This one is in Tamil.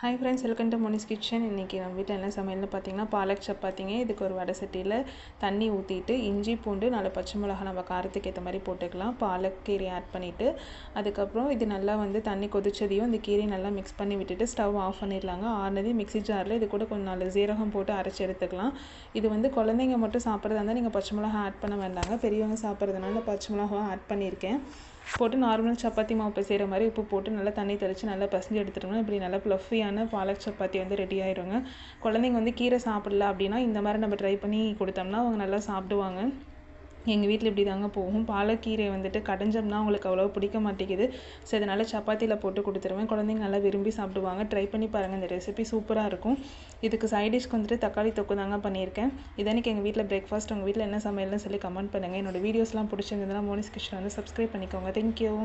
Hi friends, welcome to Monis kitchen. இன்றைக்கி நம்ம வீட்டில் என்ன சமையல்னு பார்த்தீங்கன்னா பாலக் சப்பாத்திங்க. இதுக்கு ஒரு வடை சட்டியில் தண்ணி ஊற்றிட்டு இஞ்சி பூண்டு 4 பச்சை மிளகா நம்ம காரத்துக்கு ஏற்ற மாதிரி போட்டுக்கலாம். பாலக் கீரை ஆட் பண்ணிவிட்டு அதுக்கப்புறம் இது நல்லா தண்ணி கொதிச்சதையும் இந்த கீரையை நல்லா மிக்ஸ் பண்ணி விட்டுட்டு ஸ்டவ் ஆஃப் பண்ணிடலாங்க. ஆனதையும் மிக்ஸி ஜாரில் இது கூட கொஞ்சம் 4 ஜீரகம் போட்டு அரைச்சி எடுத்துக்கலாம். இது குழந்தைங்க மட்டும் சாப்பிட்றதா இருந்தால் நீங்கள் பச்சை மிளகா ஆட் பண்ண வேண்டாங்க. பெரியவங்க சாப்பிட்றதுனால பச்சை மிளகா ஆட் பண்ணியிருக்கேன். போட்டு நார்மல் சப்பாத்தி மாவு பிசைகிற மாதிரி உப்பு போட்டு நல்லா தண்ணி தெளித்து நல்லா பிசைஞ்சு எடுத்துட்டோம்னா இப்படி நல்லா ப்ளஃபியான பாலக் சப்பாத்தி ரெடி ஆயிருங்க. குழந்தைங்க கீரை சாப்பிடல அப்படின்னா இந்த மாதிரி நம்ம ட்ரை பண்ணி கொடுத்தோம்னா அவங்க நல்லா சாப்பிடுவாங்க. எங்கள் வீட்டில் இப்படி தாங்க போகும். பாலக்கீரை கடைஞ்சோம்னா அவங்களுக்கு அவ்வளோ பிடிக்க மாட்டேங்குது. ஸோ அதனால் சப்பாத்தியில் போட்டு கொடுத்துருவேன். குழந்தைங்க நல்லா விரும்பி சாப்பிடுவாங்க. ட்ரை பண்ணி பாருங்கள், இந்த ரெசிபி சூப்பராக இருக்கும். இதுக்கு சைடிஷ்க்கு தக்காளி தொக்கு தாங்க பண்ணியிருக்கேன். இதானிக்கு எங்கள் வீட்டில் பிரேக்ஃபாஸ்ட். உங்கள் வீட்டில் என்ன சமையல்னு சொல்லி கமெண்ட் பண்ணுங்கள். என்னோடய வீடியோஸ்லாம் பிடிச்சிருந்ததுன்னா மோனிஸ் கிச்சன் சப்ஸ்கிரைப் பண்ணிக்கோங்க. தேங்க்யூ.